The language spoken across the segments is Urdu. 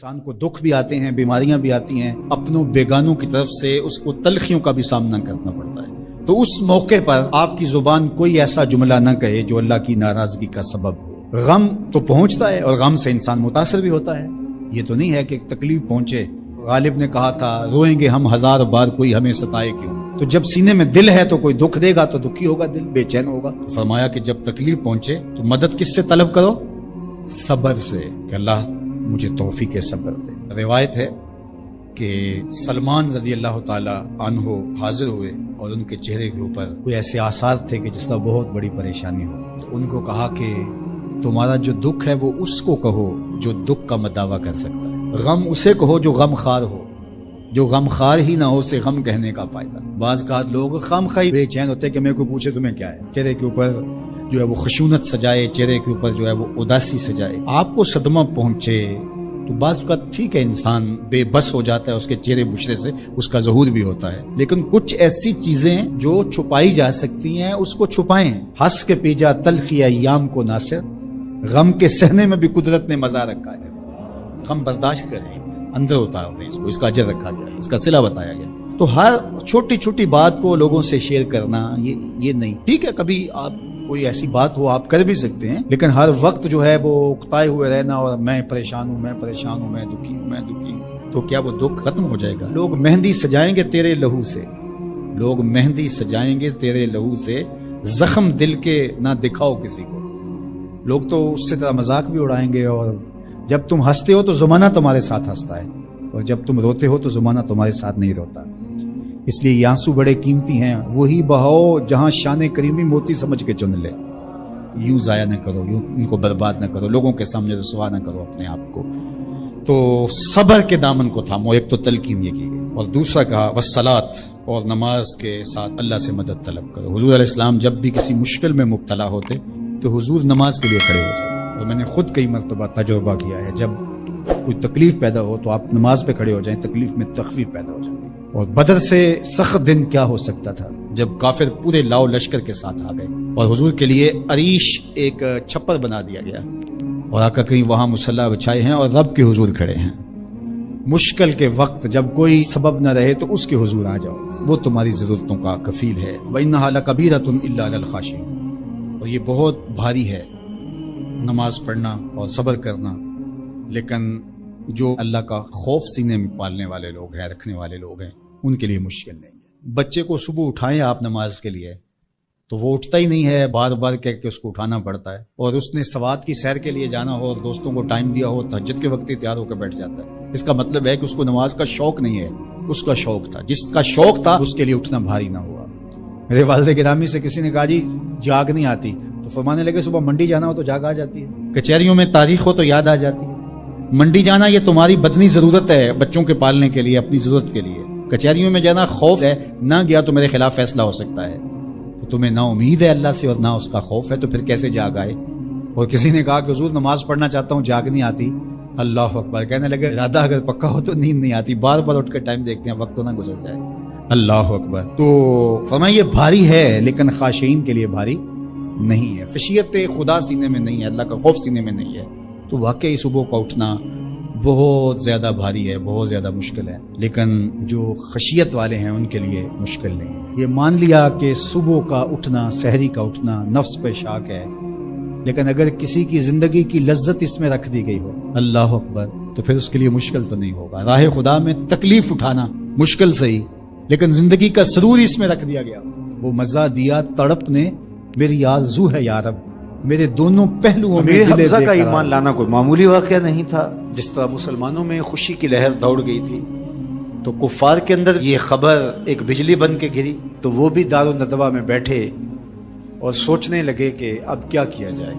انسان کو دکھ بھی آتے ہیں، بیماریاں بھی آتی ہیں، اپنوں بیگانوں کی طرف سے اس کو تلخیوں کا بھی سامنا کرنا پڑتا ہے، تو اس موقع پر آپ کی زبان کوئی ایسا جملہ نہ کہے جو اللہ کی ناراضگی کا سبب ہو۔ غم تو پہنچتا ہے اور غم سے انسان متاثر بھی ہوتا ہے، یہ تو نہیں ہے کہ تکلیف پہنچے۔ غالب نے کہا تھا روئیں گے ہم ہزار بار کوئی ہمیں ستائے کیوں، تو جب سینے میں دل ہے تو کوئی دکھ دے گا تو دکھی ہوگا، دل بے چین ہوگا۔ تو فرمایا کہ جب تکلیف پہنچے تو مدد کس سے طلب کرو؟ صبر سے، کہ اللہ مجھے توفیق صبر دے۔ روایت ہے کہ سلمان رضی اللہ تعالی عنہ حاضر ہوئے اور ان کے چہرے کے اوپر کوئی ایسے آثار تھے کہ جس کا بہت بڑی پریشانی ہو، تو ان کو کہا کہ تمہارا جو دکھ ہے وہ اس کو کہو جو دکھ کا مداوع کر سکتا ہے، غم اسے کہو جو غم خار ہو، جو غم خار ہی نہ ہو سے غم کہنے کا فائدہ۔ بعض کا لوگ خام خواہ بے چین ہوتے کہ میرے کو پوچھے تمہیں کیا ہے، چہرے کے اوپر جو ہے وہ خشونت سجائے، چہرے کے اوپر جو ہے وہ اداسی سجائے۔ آپ کو صدمہ پہنچے تو بعض کا ٹھیک ہے، انسان بے بس ہو جاتا ہے، اس کے چہرے بشرے سے اس کا ظہور بھی ہوتا ہے، لیکن کچھ ایسی چیزیں جو چھپائی جا سکتی ہیں اس کو چھپائیں۔ ہنس کے پی جا تلخی ایام کو ناصر، غم کے سہنے میں بھی قدرت نے مزہ رکھا ہے، غم برداشت کریں، اندر اتار دیں اس کو، اس کا اجر رکھا گیا ہے، اس کا صلہ بتایا گیا۔ تو ہر چھوٹی چھوٹی بات کو لوگوں سے شیئر کرنا یہ نہیں ٹھیک ہے، کبھی آپ کوئی ایسی بات ہو آپ کر بھی سکتے ہیں، لیکن ہر وقت جو ہے وہ اکتائے ہوئے رہنا اور میں پریشان ہوں، میں پریشان ہوں، میں دکھی ہوں، میں دکھی ہوں، تو کیا وہ دکھ ختم ہو جائے گا؟ لوگ مہندی سجائیں گے تیرے لہو سے، لوگ مہندی سجائیں گے تیرے لہو سے، زخم دل کے نہ دکھاؤ کسی کو۔ لوگ تو اس سے طرح مذاق بھی اڑائیں گے، اور جب تم ہنستے ہو تو زمانہ تمہارے ساتھ ہنستا ہے، اور جب تم روتے ہو تو زمانہ تمہارے ساتھ نہیں روتا۔ اس لیے یہ آنسو بڑے قیمتی ہیں، وہی بہاؤ جہاں شان کریمی موتی سمجھ کے چن لے۔ یوں ضائع نہ کرو، یوں ان کو برباد نہ کرو، لوگوں کے سامنے رسوا نہ کرو اپنے آپ کو۔ تو صبر کے دامن کو تھامو، ایک تو تلقین یہ کی گئی، اور دوسرا کہا والصلاۃ، اور نماز کے ساتھ اللہ سے مدد طلب کرو۔ حضور علیہ السلام جب بھی کسی مشکل میں مبتلا ہوتے تو حضور نماز کے لیے کھڑے ہو جاتے، اور میں نے خود کئی مرتبہ تجربہ کیا ہے، جب کوئی تکلیف پیدا ہو تو آپ نماز پہ کھڑے ہو جائیں، تکلیف میں تخفیف پیدا ہو جاتی ہے۔ اور بدر سے سخت دن کیا ہو سکتا تھا جب کافر پورے لاؤ لشکر کے ساتھ آ گئے، اور حضور کے لیے عریش ایک چھپر بنا دیا گیا، اور آقا کریم وہاں مصلی بچھائے ہیں اور رب کے حضور کھڑے ہیں۔ مشکل کے وقت جب کوئی سبب نہ رہے تو اس کے حضور آ جاؤ، وہ تمہاری ضرورتوں کا کفیل ہے۔ وَإِنَّهَا لَكَبِيرَةٌ إِلَّا عَلَى الْخَاشِعِينَ، اور یہ بہت بھاری ہے نماز پڑھنا اور صبر کرنا، لیکن جو اللہ کا خوف سینے میں پالنے والے لوگ ہیں، رکھنے والے لوگ ہیں، ان کے لیے مشکل نہیں ہے۔ بچے کو صبح اٹھائیں آپ نماز کے لیے تو وہ اٹھتا ہی نہیں ہے، بار بار کہہ کے اس کو اٹھانا پڑتا ہے، اور اس نے سوات کی سیر کے لیے جانا ہو اور دوستوں کو ٹائم دیا ہو، تہجد کے وقت ہی تیار ہو کے بیٹھ جاتا ہے۔ اس کا مطلب ہے کہ اس کو نماز کا شوق نہیں ہے، اس کا شوق تھا، جس کا شوق تھا اس کے لیے اٹھنا بھاری نہ ہوا۔ میرے والد گرامی سے کسی نے کہا جی جاگ نہیں آتی، تو فرمانے لگے صبح منڈی جانا ہو تو جاگ آ جاتی ہے، کچہریوں میں تاریخ ہو تو یاد آ جاتی ہے۔ منڈی جانا یہ تمہاری بدنی ضرورت ہے، بچوں کے پالنے کے لیے، اپنی ضرورت کے لیے۔ کچہریوں میں جانا خوف ہے، نہ گیا تو میرے خلاف فیصلہ ہو سکتا ہے، تو تمہیں نہ امید ہے اللہ سے اور نہ اس کا خوف ہے، تو پھر کیسے جاگ آئے؟ اور کسی نے کہا کہ حضور نماز پڑھنا چاہتا ہوں، جاگ نہیں آتی۔ اللہ اکبر، کہنے لگے ارادہ اگر پکا ہو تو نیند نہیں آتی، بار بار اٹھ کر ٹائم دیکھتے ہیں وقت تو نہ گزر جائے۔ اللہ اکبر۔ تو فرمایا یہ بھاری ہے لیکن خاشعین کے لیے بھاری نہیں ہے، خشیت خدا سینے میں نہیں ہے، اللہ کا خوف سینے میں نہیں ہے، تو واقعی صبح کا اٹھنا بہت زیادہ بھاری ہے، بہت زیادہ مشکل ہے، لیکن جو خشیت والے ہیں ان کے لیے مشکل نہیں ہے۔ یہ مان لیا کہ صبح کا اٹھنا، سحری کا اٹھنا نفس پہ شاک ہے، لیکن اگر کسی کی زندگی کی لذت اس میں رکھ دی گئی ہو، اللہ اکبر، تو پھر اس کے لیے مشکل تو نہیں ہوگا۔ راہ خدا میں تکلیف اٹھانا مشکل صحیح، لیکن زندگی کا سرور اس میں رکھ دیا گیا، وہ مزہ دیا تڑپ نے میری آرزو ہے یا رب، میرے دونوں پہلوؤں میں حمزہ کا ایمان لانا کوئی معمولی واقعہ نہیں تھا۔ جس طرح مسلمانوں میں خوشی کی لہر دوڑ گئی تھی، تو کفار کے اندر یہ خبر ایک بجلی بن کے گری، تو وہ بھی دارالندوہ میں بیٹھے اور سوچنے لگے کہ اب کیا کیا جائے۔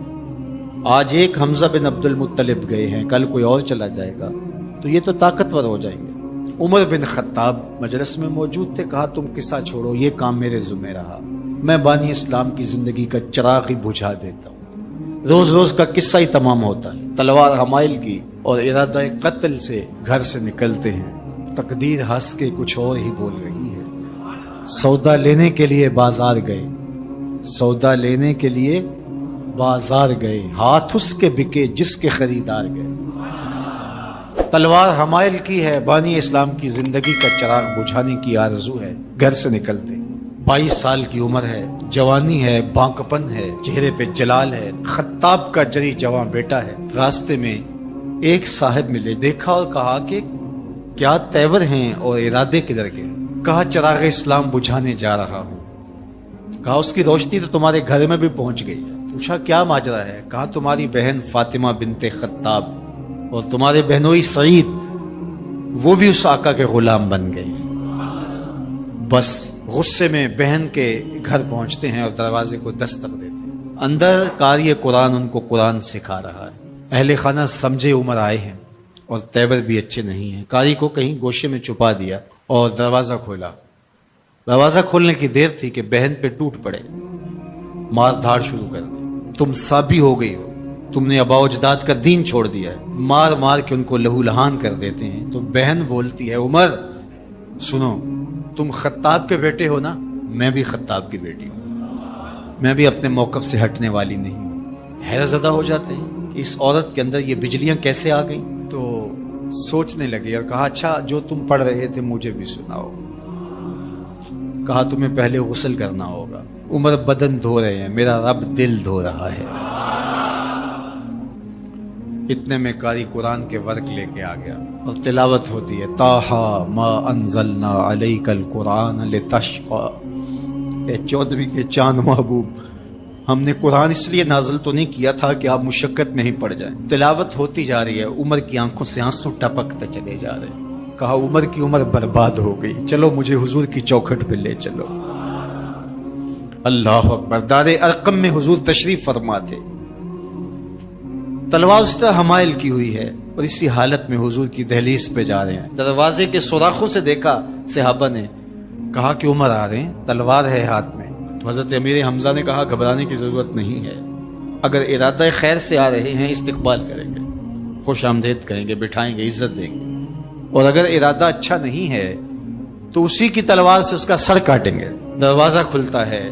آج ایک حمزہ بن عبد المطلب گئے ہیں، کل کوئی اور چلا جائے گا تو یہ تو طاقتور ہو جائیں گے۔ عمر بن خطاب مجلس میں موجود تھے، کہا تم قصہ چھوڑو، یہ کام میرے ذمہ رہا، میں بانی اسلام کی زندگی کا چراغ ہی بجھا دیتا ہوں۔ روز روز کا قصہ ہی تمام ہوتا ہے، تلوار حمائل کی اور ارادہ قتل سے گھر سے نکلتے ہیں، تقدیر ہنس کے کچھ اور ہی بول رہی ہے۔ سودا لینے کے لیے بازار گئے، سودا لینے کے لیے بازار گئے، ہاتھ اس کے بکے جس کے خریدار گئے۔ تلوار حمائل کی ہے، بانی اسلام کی زندگی کا چراغ بجھانے کی آرزو ہے۔ گھر سے نکلتے 22 سال کی عمر ہے، جوانی ہے، بانکپن ہے، چہرے پہ جلال ہے، خطاب کا جری جواں بیٹا ہے۔ راستے میں ایک صاحب ملے، دیکھا اور کہا کہ کیا تیور ہیں اور ارادے کدھر کے؟ کہا چراغ اسلام بجھانے جا رہا ہوں۔ کہا اس کی روشنی تو تمہارے گھر میں بھی پہنچ گئی ہے۔ پوچھا کیا ماجرا ہے؟ کہا تمہاری بہن فاطمہ بنت خطاب اور تمہارے بہنوئی سعید وہ بھی اس آقا کے غلام بن گئے۔ بس غصے میں بہن کے گھر پہنچتے ہیں اور دروازے کو دستک دیتے ہیں۔ اندر قاری قرآن ان کو قرآن سکھا رہا ہے۔ اہل خانہ سمجھے عمر آئے ہیں اور تیور بھی اچھے نہیں ہیں، قاری کو کہیں گوشے میں چھپا دیا اور دروازہ کھولا۔ دروازہ کھولنے کی دیر تھی کہ بہن پہ ٹوٹ پڑے، مار دھاڑ شروع کر دی۔ تم سابی ہو گئی ہو، تم نے آباء و اجداد کا دین چھوڑ دیا ہے۔ مار مار کے ان کو لہو لہان کر دیتے ہیں۔ تو بہن بولتی ہے عمر سنو، تم خطاب کے بیٹے ہو نا، میں بھی خطاب کی بیٹی ہوں، میں بھی اپنے موقف سے ہٹنے والی نہیں ہوں۔ حیرت زدہ ہو جاتے ہیں کہ اس عورت کے اندر یہ بجلیاں کیسے آ گئیں۔ تو سوچنے لگے اور کہا اچھا جو تم پڑھ رہے تھے مجھے بھی سناؤ۔ کہا تمہیں پہلے غسل کرنا ہوگا۔ عمر بدن دھو رہے ہیں، میرا رب دل دھو رہا ہے۔ اتنے میں قاری قرآن کے ورق لے کے آ گیا اور تلاوت ہوتی ہے طٰہٰ ما انزلنا علیک القرآن لتشقیٰ۔ اے 14ویں کے چاند محبوب، ہم نے قرآن اس لیے نازل تو نہیں کیا تھا کہ آپ مشقت میں ہی پڑ جائیں۔ تلاوت ہوتی جا رہی ہے، عمر کی آنکھوں سے آنسو ٹپکتے چلے جا رہے ہیں۔ کہا عمر کی عمر برباد ہو گئی، چلو مجھے حضور کی چوکھٹ پہ لے چلو۔ اللہ اکبر۔ دار ارقم میں حضور تشریف فرما تھے، تلوار اس طرح حمائل کی ہوئی ہے اور اسی حالت میں حضور کی دہلیز پہ جا رہے ہیں۔ دروازے کے سوراخوں سے دیکھا صحابہ نے، کہا کہ عمر آ رہے ہیں، تلوار ہے ہاتھ میں۔ تو حضرت امیر حمزہ نے کہا گھبرانے کی ضرورت نہیں ہے، اگر ارادہ خیر سے آ رہے ہیں استقبال کریں گے، خوش آمدید کریں گے، بٹھائیں گے، عزت دیں گے، اور اگر ارادہ اچھا نہیں ہے تو اسی کی تلوار سے اس کا سر کاٹیں گے۔ دروازہ کھلتا ہے،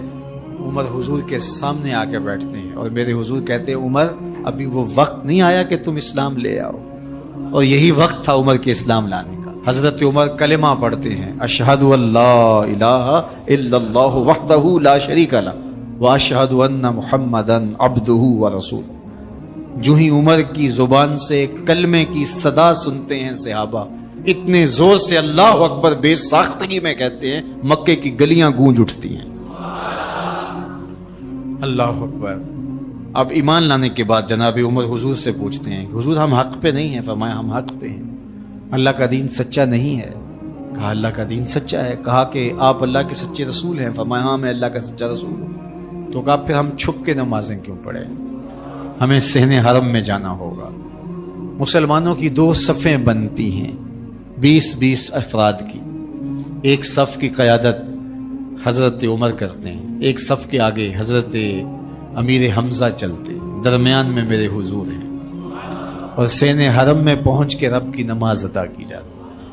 عمر حضور کے سامنے آ کے بیٹھتے ہیں اور میرے حضور کہتے ہیں عمر ابھی وہ وقت نہیں آیا کہ تم اسلام لے آؤ، اور یہی وقت تھا عمر کے اسلام لانے کا۔ حضرت عمر کلمہ پڑھتے ہیں، اشہد ان لا الہ الا اللہ وحدہ لا شریک لہ واشہد ان محمدا عبدہ ورسولہ۔ جو ہی عمر کی زبان سے کلمے کی صدا سنتے ہیں صحابہ اتنے زور سے اللہ اکبر بے ساختگی میں کہتے ہیں مکے کی گلیاں گونج اٹھتی ہیں۔ اللہ اکبر۔ اب ایمان لانے کے بعد جناب عمر حضور سے پوچھتے ہیں حضور ہم حق پہ نہیں ہیں؟ فرمایا ہم حق پہ ہیں، اللہ کا دین سچا نہیں ہے؟ کہا اللہ کا دین سچا ہے۔ کہا کہ آپ اللہ کے سچے رسول ہیں؟ فرمایا ہاں میں اللہ کا سچا رسول ہوں۔ تو کہا پھر ہم چھپ کے نمازیں کیوں پڑھیں؟ ہمیں صحن حرم میں جانا ہوگا۔ مسلمانوں کی 2 صفیں بنتی ہیں، 20-20 افراد کی۔ ایک صف کی قیادت حضرت عمر کرتے ہیں، ایک صف کے آگے حضرت امیر حمزہ چلتے، درمیان میں میرے حضور ہیں، اور صحن حرم میں پہنچ کے رب کی نماز ادا کی جاتی۔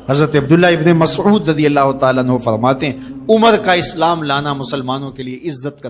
حضرت عبداللہ ابن مسعود رضی اللہ تعالیٰ عنہ فرماتے ہیں عمر کا اسلام لانا مسلمانوں کے لیے عزت کا